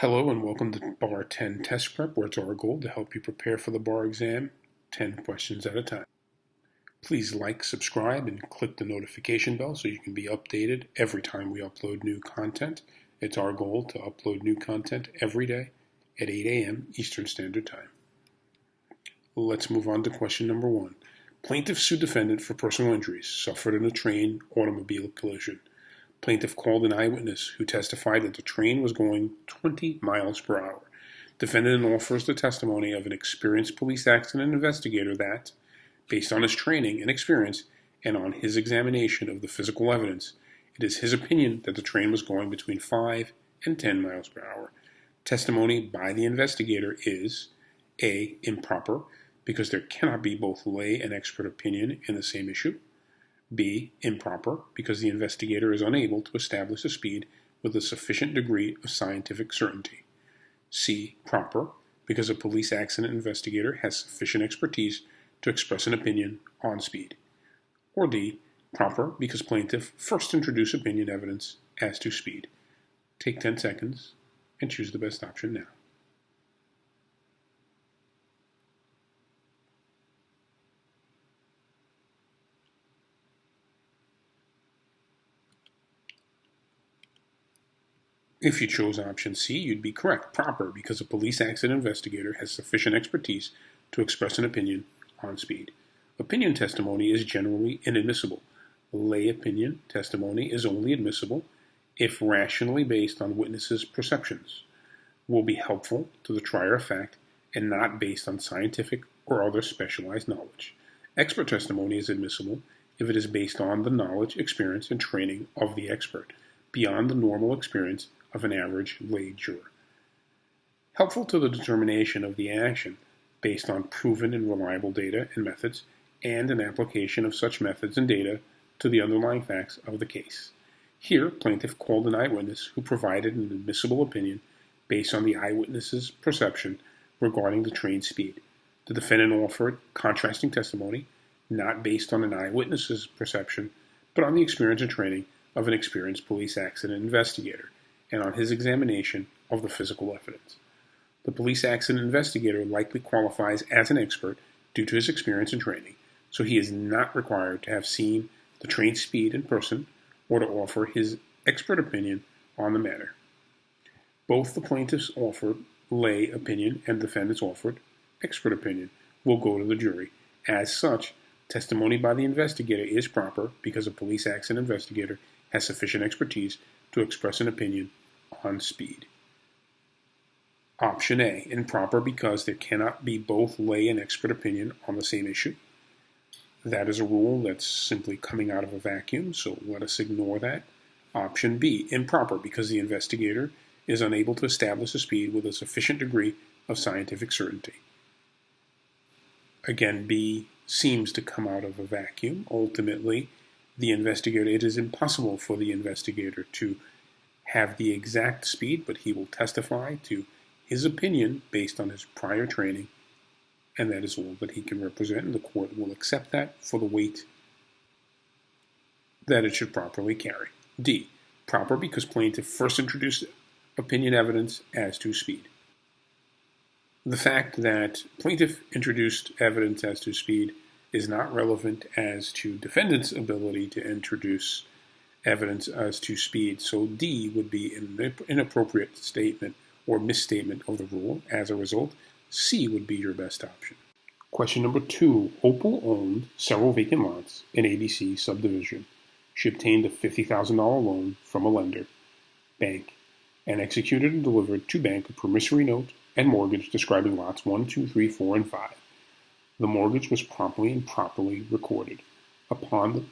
Hello and welcome to Bar10 Test Prep, where it's our goal to help you prepare for the bar exam 10 questions at a time. Please like, subscribe, and click the notification bell so you can be updated every time we upload new content. It's our goal to upload new content every day at 8 a.m. Eastern Standard Time. Let's move on to question number 1. Plaintiff sued defendant for personal injuries suffered in a train-automobile collision. Plaintiff called an eyewitness who testified that the train was going 20 miles per hour. Defendant offers the testimony of an experienced police accident investigator that, based on his training and experience and on his examination of the physical evidence, it is his opinion that the train was going between 5 and 10 miles per hour. Testimony by the investigator is A. Improper, because there cannot be both lay and expert opinion in the same issue. B. Improper, because the investigator is unable to establish a speed with a sufficient degree of scientific certainty. C. Proper, because a police accident investigator has sufficient expertise to express an opinion on speed. Or D. Proper, because plaintiff first introduced opinion evidence as to speed. Take 10 seconds and choose the best option now. If you chose option C, you'd be correct. Proper, because a police accident investigator has sufficient expertise to express an opinion on speed. Opinion testimony is generally inadmissible. Lay opinion testimony is only admissible if rationally based on witnesses' perceptions, will be helpful to the trier of fact, and not based on scientific or other specialized knowledge. Expert testimony is admissible if it is based on the knowledge, experience, and training of the expert, beyond the normal experience of an average lay juror. Helpful to the determination of the action based on proven and reliable data and methods, and an application of such methods and data to the underlying facts of the case. Here, plaintiff called an eyewitness who provided an admissible opinion based on the eyewitness's perception regarding the train speed. The defendant offered contrasting testimony, not based on an eyewitness's perception, but on the experience and training of an experienced police accident investigator, and on his examination of the physical evidence. The police accident investigator likely qualifies as an expert due to his experience and training, so he is not required to have seen the train speed in person or to offer his expert opinion on the matter. Both the plaintiff's offered lay opinion and the defendant's offered expert opinion will go to the jury. As such, testimony by the investigator is proper because a police accident investigator has sufficient expertise to express an opinion on speed. Option A, improper because there cannot be both lay and expert opinion on the same issue. That is a rule that's simply coming out of a vacuum, so let us ignore that. Option B, improper because the investigator is unable to establish a speed with a sufficient degree of scientific certainty. Again, B seems to come out of a vacuum. Ultimately, it is impossible for the investigator to have the exact speed, but he will testify to his opinion based on his prior training, and that is all that he can represent, and the court will accept that for the weight that it should properly carry. D, proper because plaintiff first introduced opinion evidence as to speed. The fact that plaintiff introduced evidence as to speed is not relevant as to defendant's ability to introduce evidence as to speed, so D would be an inappropriate statement or misstatement of the rule. As a result, C would be your best option. Question number 2. Opal owned several vacant lots in ABC subdivision. She obtained a $50,000 loan from a lender, bank, and executed and delivered to bank a promissory note and mortgage describing lots 1, 2, 3, 4, and 5. The mortgage was promptly and properly recorded. Upon the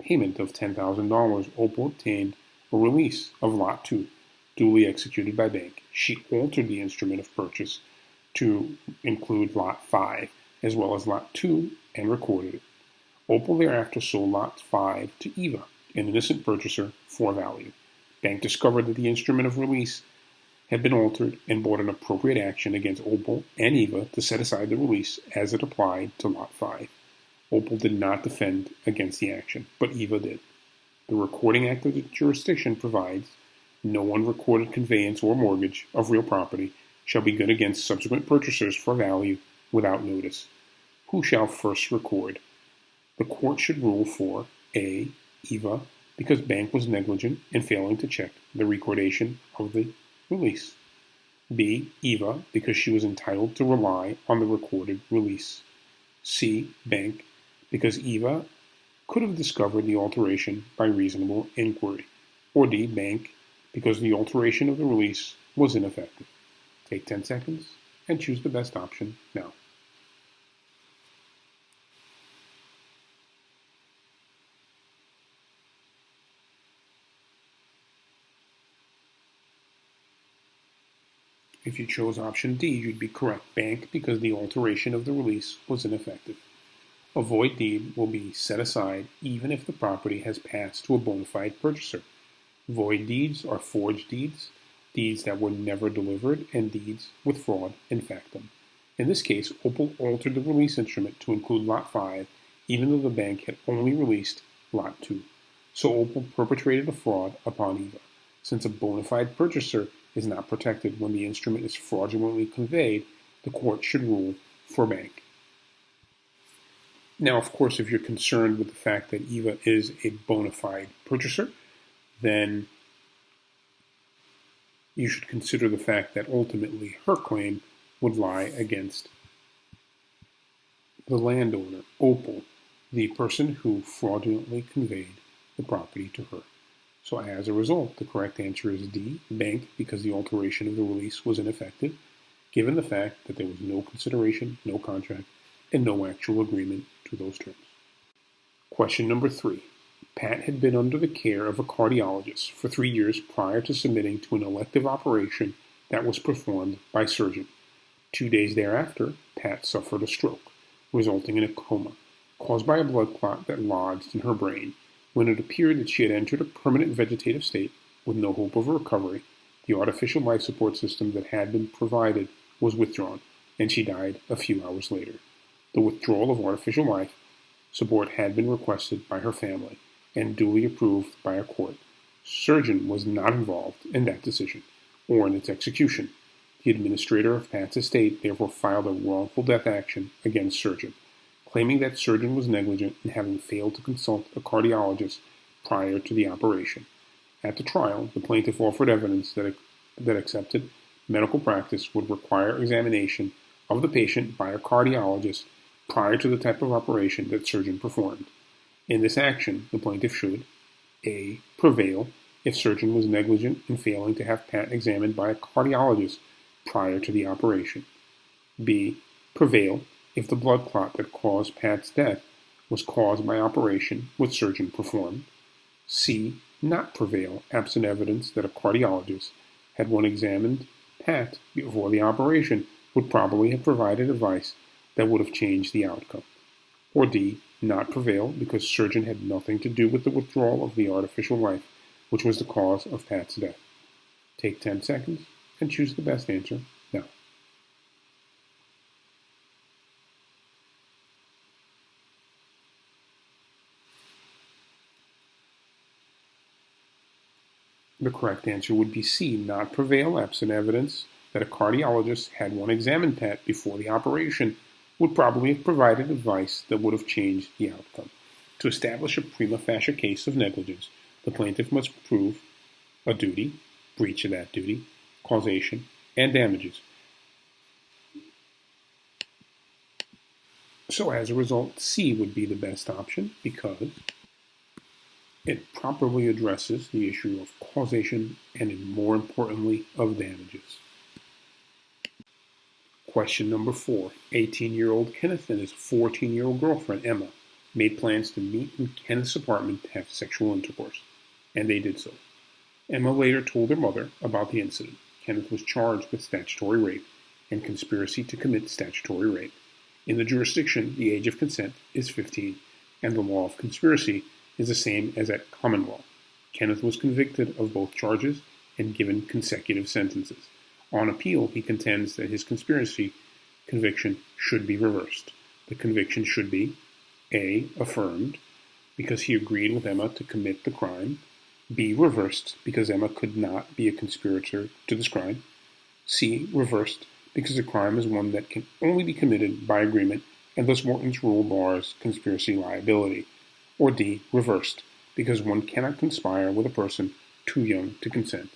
payment of $10,000, Opal obtained a release of Lot 2, duly executed by bank. She altered the instrument of purchase to include Lot 5, as well as Lot 2, and recorded it. Opal thereafter sold Lot 5 to Eva, an innocent purchaser, for value. Bank discovered that the instrument of release had been altered and brought an appropriate action against Opal and Eva to set aside the release as it applied to Lot 5. Opal did not defend against the action, but Eva did. The Recording Act of the jurisdiction provides No unrecorded conveyance or mortgage of real property shall be good against subsequent purchasers for value without notice. Who shall first record? The court should rule for A. Eva, because bank was negligent in failing to check the recordation of the release. B. Eva, because she was entitled to rely on the recorded release. C. Bank, because Eva could have discovered the alteration by reasonable inquiry. Or D. Bank, because the alteration of the release was ineffective. Take 10 seconds and choose the best option now. If you chose option D, you'd be correct. Bank, because the alteration of the release was ineffective. A void deed will be set aside even if the property has passed to a bona fide purchaser. Void deeds are forged deeds, deeds that were never delivered, and deeds with fraud in factum. In this case, Opal altered the release instrument to include Lot 5, even though the bank had only released Lot 2. So Opal perpetrated a fraud upon Eva. Since a bona fide purchaser is not protected when the instrument is fraudulently conveyed, the court should rule for bank. Now, of course, if you're concerned with the fact that Eva is a bona fide purchaser, then you should consider the fact that ultimately her claim would lie against the landowner, Opal, the person who fraudulently conveyed the property to her. So as a result, the correct answer is D, bank, because the alteration of the release was ineffective, given the fact that there was no consideration, no contract, and no actual agreement to those terms. Question number 3. Pat had been under the care of a cardiologist for 3 years prior to submitting to an elective operation that was performed by surgeon. 2 days thereafter, Pat suffered a stroke, resulting in a coma, caused by a blood clot that lodged in her brain. When it appeared that she had entered a permanent vegetative state with no hope of recovery, the artificial life support system that had been provided was withdrawn, and she died a few hours later. The withdrawal of artificial life support had been requested by her family and duly approved by a court. Surgeon was not involved in that decision or in its execution. The administrator of Pat's estate therefore filed a wrongful death action against Surgeon, claiming that Surgeon was negligent in having failed to consult a cardiologist prior to the operation. At the trial, the plaintiff offered evidence that accepted medical practice would require examination of the patient by a cardiologist prior to the type of operation that Surgeon performed. In this action, the plaintiff should A. Prevail if Surgeon was negligent in failing to have Pat examined by a cardiologist prior to the operation. B. Prevail if the blood clot that caused Pat's death was caused by operation which Surgeon performed. C. Not prevail absent evidence that a cardiologist had one examined Pat before the operation would probably have provided advice that would have changed the outcome. Or D. Not prevail because Surgeon had nothing to do with the withdrawal of the artificial life, which was the cause of Pat's death. Take 10 seconds and choose the best answer now. The correct answer would be C, not prevail absent evidence that a cardiologist had one examined Pat before the operation would probably have provided advice that would have changed the outcome. To establish a prima facie case of negligence, the plaintiff must prove a duty, breach of that duty, causation, and damages. So as a result, C would be the best option because it properly addresses the issue of causation and, more importantly, of damages. Question number 4. 18-year-old Kenneth and his 14-year-old girlfriend, Emma, made plans to meet in Kenneth's apartment to have sexual intercourse, and they did so. Emma later told her mother about the incident. Kenneth was charged with statutory rape and conspiracy to commit statutory rape. In the jurisdiction, the age of consent is 15, and the law of conspiracy is the same as at common law. Kenneth was convicted of both charges and given consecutive sentences. On appeal, he contends that his conspiracy conviction should be reversed. The conviction should be A. Affirmed, because he agreed with Emma to commit the crime. B. Reversed, because Emma could not be a conspirator to this crime. C. Reversed, because the crime is one that can only be committed by agreement, and thus Morton's rule bars conspiracy liability. Or D. Reversed, because one cannot conspire with a person too young to consent.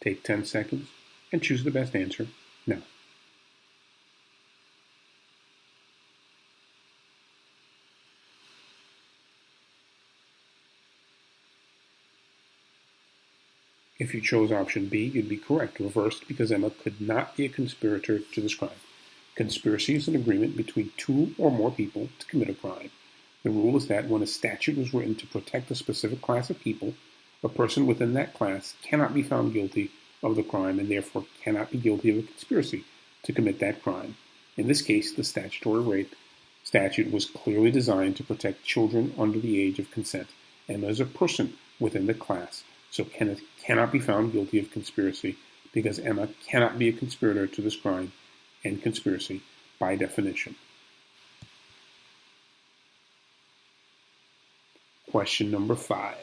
Take 10 seconds and choose the best answer now. If you chose option B, you'd be correct. Reversed, because Emma could not be a conspirator to this crime. Conspiracy is an agreement between two or more people to commit a crime. The rule is that when a statute was written to protect a specific class of people, a person within that class cannot be found guilty of the crime and therefore cannot be guilty of a conspiracy to commit that crime. In this case, the statutory rape statute was clearly designed to protect children under the age of consent. Emma is a person within the class, so Kenneth cannot be found guilty of conspiracy because Emma cannot be a conspirator to this crime and conspiracy by definition. Question number 5.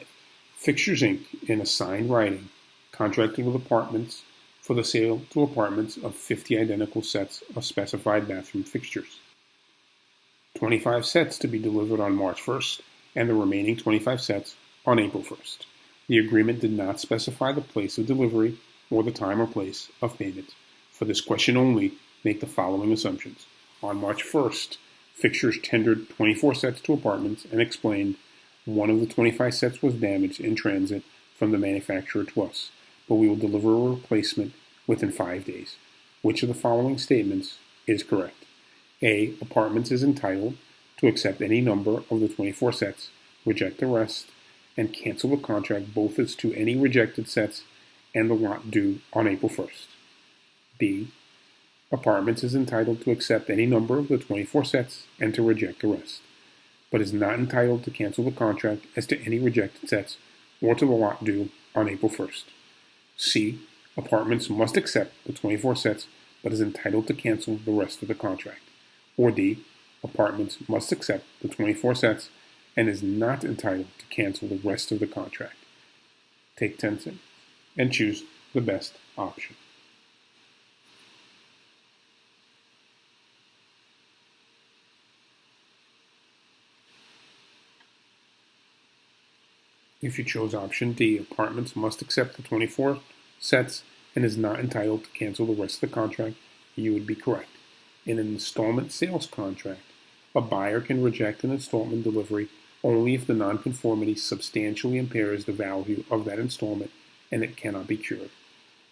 Fixtures Inc., in assigned writing, contracted with apartments for the sale to apartments of 50 identical sets of specified bathroom fixtures. 25 sets to be delivered on March 1st, and the remaining 25 sets on April 1st. The agreement did not specify the place of delivery or the time or place of payment. For this question only, make the following assumptions. On March 1st, Fixtures tendered 24 sets to apartments and explained one of the 25 sets was damaged in transit from the manufacturer to us, but we will deliver a replacement within 5 days. Which of the following statements is correct? A. Apartments is entitled to accept any number of the 24 sets, reject the rest, and cancel the contract both as to any rejected sets and the lot due on April 1st. B. Apartments is entitled to accept any number of the 24 sets and to reject the rest, but is not entitled to cancel the contract as to any rejected sets or to the lot due on April 1st. C. Apartments must accept the 24 sets but is entitled to cancel the rest of the contract. Or D. Apartments must accept the 24 sets and is not entitled to cancel the rest of the contract. Take 10 seconds and choose the best option. If you chose option D, apartments must accept the 24 sets and is not entitled to cancel the rest of the contract, you would be correct. In an installment sales contract, a buyer can reject an installment delivery only if the nonconformity substantially impairs the value of that installment and it cannot be cured.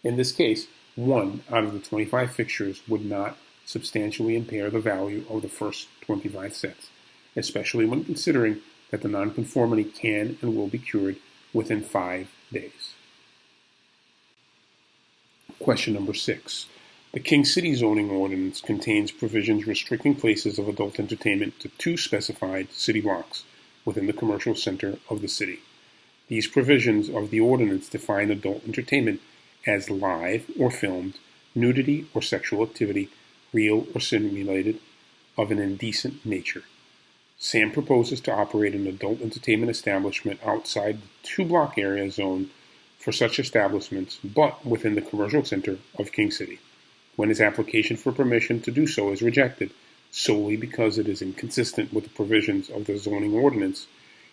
In this case, 1 out of the 25 fixtures would not substantially impair the value of the first 25 sets, especially when considering that the nonconformity can and will be cured within 5 days. Question number 6. The King City zoning ordinance contains provisions restricting places of adult entertainment to 2 specified city blocks within the commercial center of the city. These provisions of the ordinance define adult entertainment as live or filmed, nudity or sexual activity, real or simulated, of an indecent nature. Sam proposes to operate an adult entertainment establishment outside the 2-block area zone for such establishments, but within the commercial center of King City. When his application for permission to do so is rejected, solely because it is inconsistent with the provisions of the zoning ordinance,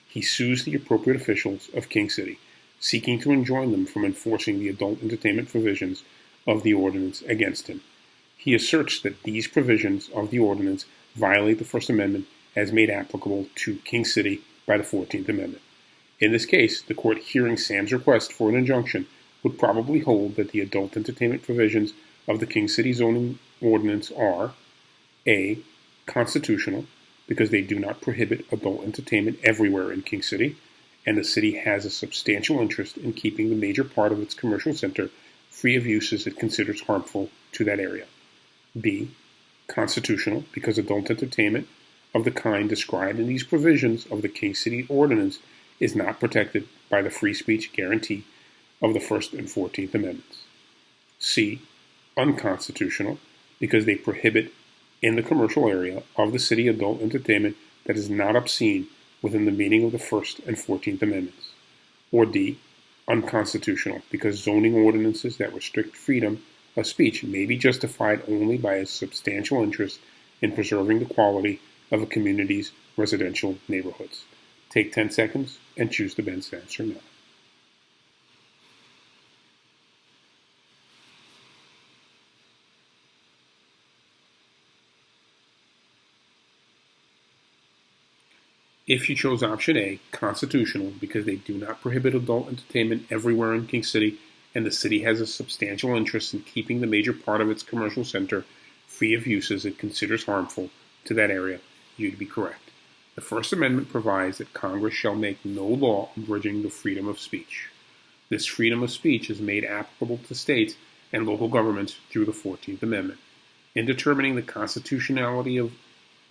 he sues the appropriate officials of King City, seeking to enjoin them from enforcing the adult entertainment provisions of the ordinance against him. He asserts that these provisions of the ordinance violate the First Amendment as made applicable to King City by the 14th Amendment. In this case, the court hearing Sam's request for an injunction would probably hold that the adult entertainment provisions of the King City zoning ordinance are A. Constitutional, because they do not prohibit adult entertainment everywhere in King City, and the city has a substantial interest in keeping the major part of its commercial center free of uses it considers harmful to that area. B. Constitutional, because adult entertainment of the kind described in these provisions of the King City Ordinance is not protected by the free speech guarantee of the First and 14th Amendments. C. Unconstitutional, because they prohibit in the commercial area of the city adult entertainment that is not obscene within the meaning of the First and 14th Amendments. Or D. Unconstitutional, because zoning ordinances that restrict freedom of speech may be justified only by a substantial interest in preserving the quality of a community's residential neighborhoods. Take 10 seconds and choose the best answer now. If you chose option A, constitutional, because they do not prohibit adult entertainment everywhere in King City, and the city has a substantial interest in keeping the major part of its commercial center free of uses it considers harmful to that area, you'd be correct. The First Amendment provides that Congress shall make no law abridging the freedom of speech. This freedom of speech is made applicable to states and local governments through the 14th Amendment. In determining the constitutionality of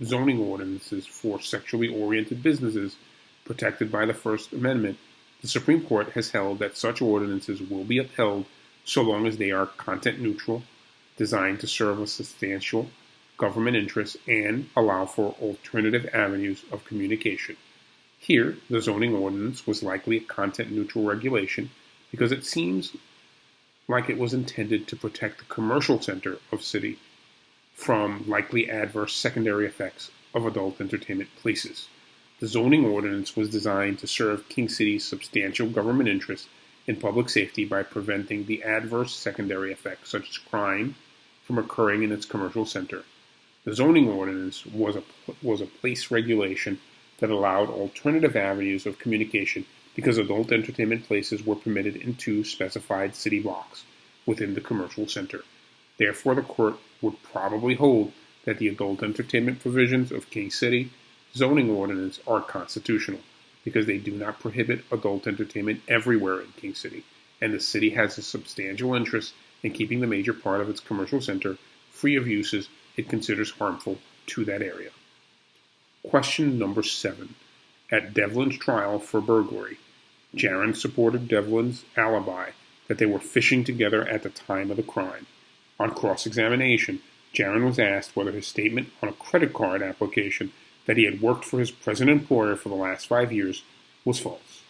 zoning ordinances for sexually oriented businesses protected by the First Amendment, the Supreme Court has held that such ordinances will be upheld so long as they are content neutral, designed to serve a substantial government interest, and allow for alternative avenues of communication. Here, the zoning ordinance was likely a content neutral regulation because it seems like it was intended to protect the commercial center of city from likely adverse secondary effects of adult entertainment places. The zoning ordinance was designed to serve King City's substantial government interest in public safety by preventing the adverse secondary effects, such as crime, from occurring in its commercial center. The zoning ordinance was a place regulation that allowed alternative avenues of communication because adult entertainment places were permitted in 2 specified city blocks within the commercial center. Therefore, the court would probably hold that the adult entertainment provisions of King City zoning ordinance are constitutional because they do not prohibit adult entertainment everywhere in King City, and the city has a substantial interest in keeping the major part of its commercial center free of uses it considers harmful to that area. Question number 7. At Devlin's trial for burglary, Jaron supported Devlin's alibi that they were fishing together at the time of the crime. On cross-examination, Jaron was asked whether his statement on a credit card application that he had worked for his present employer for the last 5 years was false.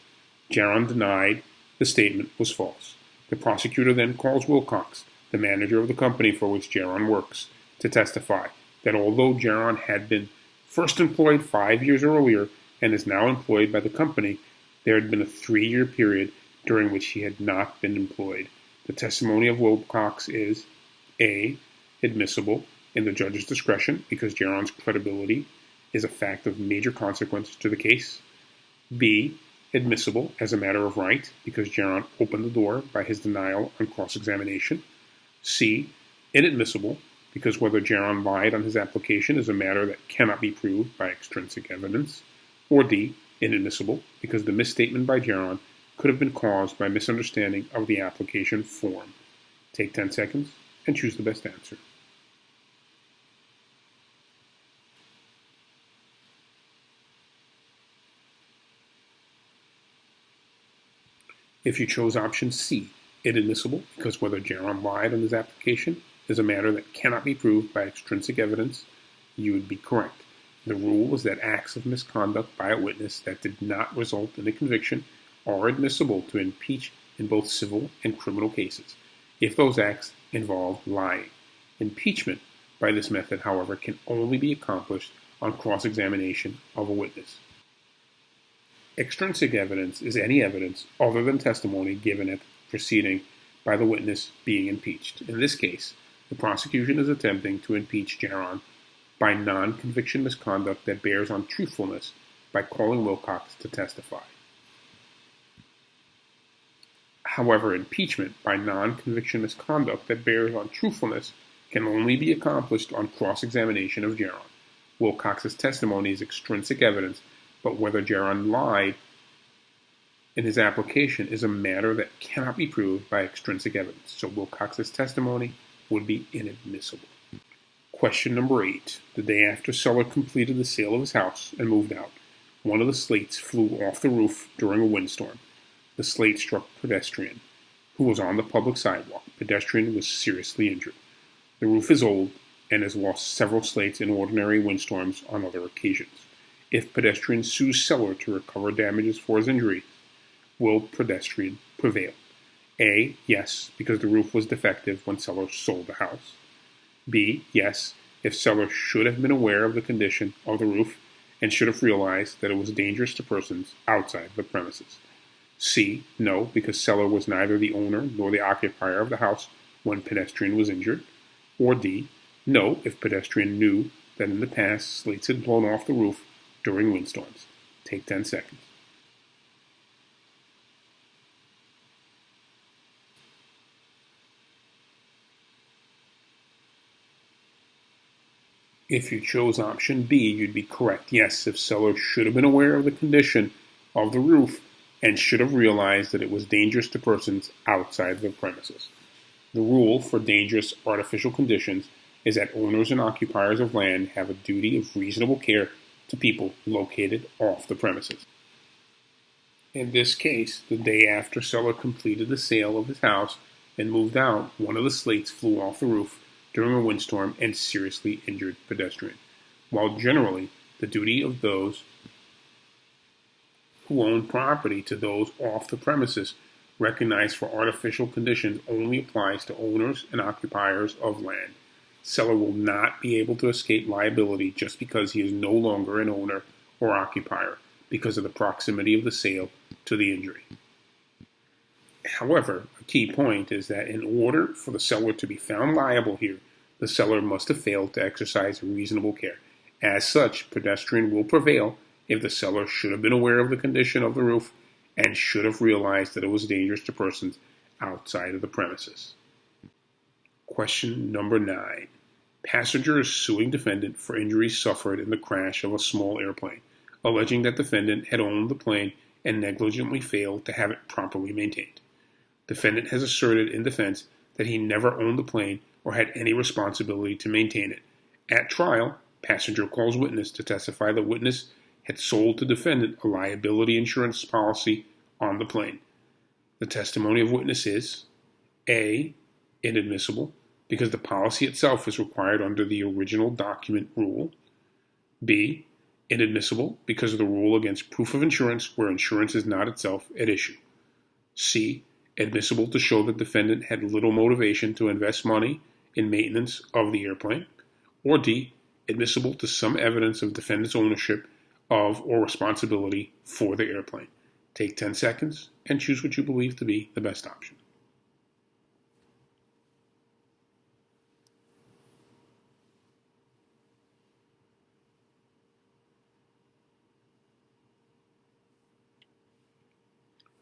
Jaron denied the statement was false. The prosecutor then calls Wilcox, the manager of the company for which Jaron works, to testify that although Jaron had been first employed 5 years earlier and is now employed by the company, there had been a 3-year period during which he had not been employed. The testimony of Wilcox is A. admissible in the judge's discretion because Jaron's credibility is a fact of major consequence to the case. B. admissible as a matter of right because Jaron opened the door by his denial on cross-examination. C. inadmissible because whether Jaron lied on his application is a matter that cannot be proved by extrinsic evidence. Or D. inadmissible because the misstatement by Jaron could have been caused by misunderstanding of the application form. Take 10 seconds and choose the best answer. If you chose option C, inadmissible because whether Jaron lied on his application is a matter that cannot be proved by extrinsic evidence, you would be correct. The rule was that acts of misconduct by a witness that did not result in a conviction are admissible to impeach in both civil and criminal cases, if those acts involved lying. Impeachment by this method, however, can only be accomplished on cross-examination of a witness. Extrinsic evidence is any evidence other than testimony given at the proceeding by the witness being impeached. In this case, the prosecution is attempting to impeach Jaron by non-conviction misconduct that bears on truthfulness by calling Wilcox to testify. However, impeachment by non-conviction misconduct that bears on truthfulness can only be accomplished on cross-examination of Jaron. Wilcox's testimony is extrinsic evidence, but whether Jaron lied in his application is a matter that cannot be proved by extrinsic evidence, so Wilcox's testimony would be inadmissible. Question number 8. The day after Seller completed the sale of his house and moved out, one of the slates flew off the roof during a windstorm. The slate struck a pedestrian who was on the public sidewalk. The pedestrian was seriously injured. The roof is old and has lost several slates in ordinary windstorms on other occasions. If pedestrian sues seller to recover damages for his injury, will pedestrian prevail? A, yes, because the roof was defective when seller sold the house. B, yes, if seller should have been aware of the condition of the roof and should have realized that it was dangerous to persons outside the premises. C, no, because seller was neither the owner nor the occupier of the house when pedestrian was injured. Or D, no, if pedestrian knew that in the past slates had blown off the roof during windstorms. Take 10 seconds. If you chose option B, you'd be correct. Yes, if seller should have been aware of the condition of the roof and should have realized that it was dangerous to persons outside the premises. The rule for dangerous artificial conditions is that owners and occupiers of land have a duty of reasonable care to people located off the premises. In this case, the day after seller completed the sale of his house and moved out, one of the slates flew off the roof during a windstorm and seriously injured pedestrian. While generally the duty of those who own property to those off the premises recognized for artificial conditions only applies to owners and occupiers of land. Seller will not be able to escape liability just because he is no longer an owner or occupier because of the proximity of the sale to the injury. However, a key point is that in order for the seller to be found liable here, the seller must have failed to exercise reasonable care. As such, pedestrian will prevail if the seller should have been aware of the condition of the roof and should have realized that it was dangerous to persons outside of the premises. Question number 9. Passenger is suing defendant for injuries suffered in the crash of a small airplane, alleging that defendant had owned the plane and negligently failed to have it properly maintained. Defendant has asserted in defense that he never owned the plane or had any responsibility to maintain it. At trial, passenger calls witness to testify the witness had sold to defendant a liability insurance policy on the plane. The testimony of witness is A, inadmissible, because the policy itself is required under the original document rule. B, inadmissible, because of the rule against proof of insurance where insurance is not itself at issue. C, admissible to show that defendant had little motivation to invest money in maintenance of the airplane. Or D, admissible to some evidence of defendant's ownership of or responsibility for the airplane. Take 10 seconds and choose what you believe to be the best option.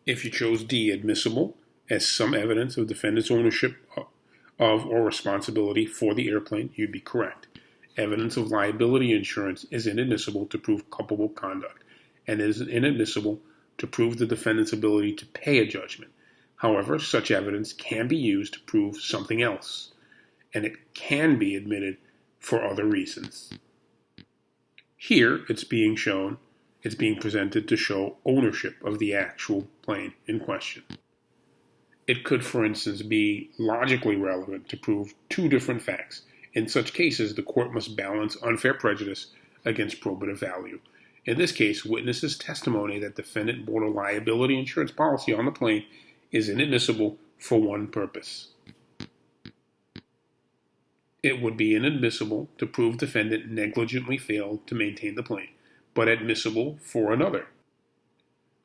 If you chose D, admissible, as some evidence of defendant's ownership of or responsibility for the airplane, you'd be correct. Evidence of liability insurance is inadmissible to prove culpable conduct, and is inadmissible to prove the defendant's ability to pay a judgment. However, such evidence can be used to prove something else, and it can be admitted for other reasons. Here, it's being presented to show ownership of the actual plane in question. It could, for instance, be logically relevant to prove two different facts. In such cases, the court must balance unfair prejudice against probative value. In this case, witnesses' testimony that defendant bought a liability insurance policy on the plane is inadmissible for one purpose. It would be inadmissible to prove defendant negligently failed to maintain the plane, but admissible for another,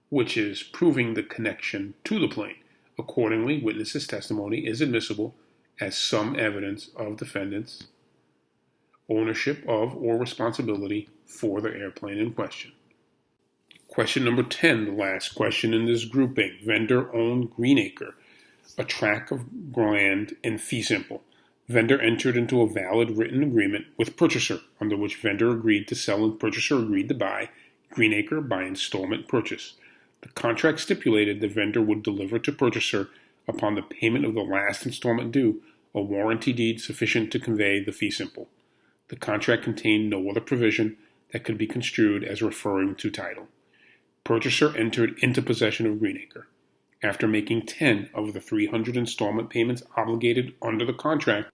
which is proving the connection to the plane. Accordingly, witnesses' testimony is admissible as some evidence of defendant's ownership of or responsibility for the airplane in question. Question number 10, the last question in this grouping. Vendor owned Greenacre, a tract of land in fee simple. Vendor entered into a valid written agreement with purchaser, under which vendor agreed to sell and purchaser agreed to buy Greenacre by installment purchase. The contract stipulated the vendor would deliver to purchaser, upon the payment of the last installment due, a warranty deed sufficient to convey the fee simple. The contract contained no other provision that could be construed as referring to title. Purchaser entered into possession of Greenacre. After making 10 of the 300 installment payments obligated under the contract,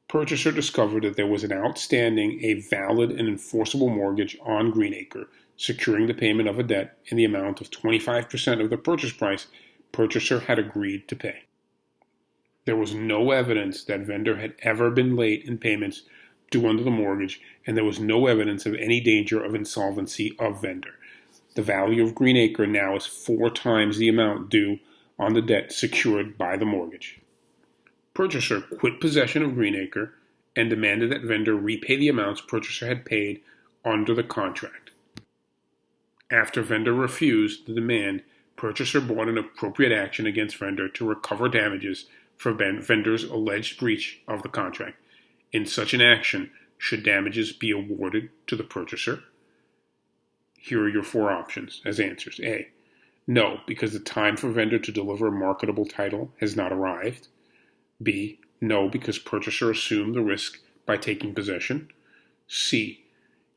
purchaser discovered that there was an outstanding, a valid and enforceable mortgage on Greenacre, securing the payment of a debt in the amount of 25% of the purchase price Purchaser had agreed to pay. There was no evidence that vendor had ever been late in payments due under the mortgage, and there was no evidence of any danger of insolvency of vendor. The value of Green Acre now is 4 times the amount due on the debt secured by the mortgage. Purchaser quit possession of Green Acre and demanded that vendor repay the amounts purchaser had paid under the contract. After vendor refused the demand, purchaser brought an appropriate action against vendor to recover damages for vendor's alleged breach of the contract. In such an action, should damages be awarded to the purchaser? Here are your 4 options as answers. A. No, because the time for vendor to deliver a marketable title has not arrived. B. No, because purchaser assumed the risk by taking possession. C.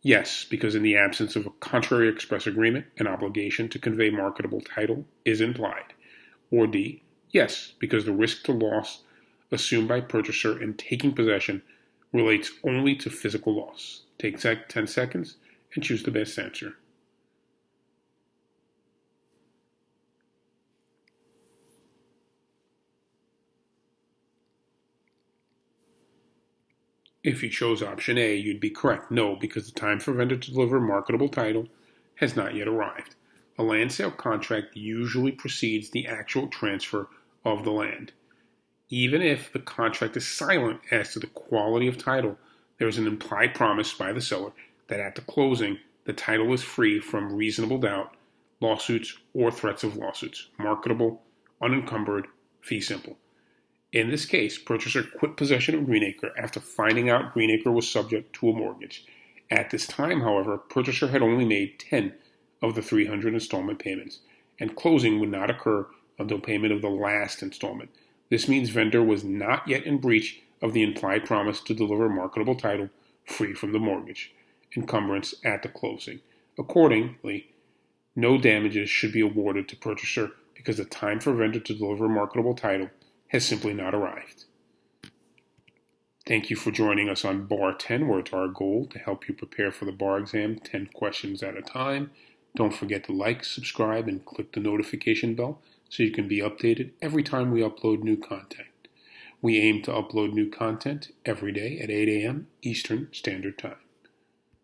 Yes, because in the absence of a contrary express agreement, an obligation to convey marketable title is implied. Or D. Yes, because the risk to loss assumed by purchaser in taking possession relates only to physical loss. Take 10 seconds and choose the best answer. If you chose option A, you'd be correct. No, because the time for vendor to deliver a marketable title has not yet arrived. A land sale contract usually precedes the actual transfer of the land. Even if the contract is silent as to the quality of title, there is an implied promise by the seller that at the closing, the title is free from reasonable doubt, lawsuits, or threats of lawsuits. Marketable, unencumbered, fee simple. In this case, purchaser quit possession of Green Acre after finding out Green Acre was subject to a mortgage. At this time, however, purchaser had only made 10 of the 300 installment payments, and closing would not occur until payment of the last installment. This means vendor was not yet in breach of the implied promise to deliver a marketable title free from the mortgage encumbrance at the closing. Accordingly, no damages should be awarded to purchaser because the time for vendor to deliver a marketable title has simply not arrived. Thank you for joining us on Bar 10, where it's our goal to help you prepare for the bar exam 10 questions at a time. Don't forget to like, subscribe, and click the notification bell so you can be updated every time we upload new content. We aim to upload new content every day at 8 a.m. Eastern Standard Time.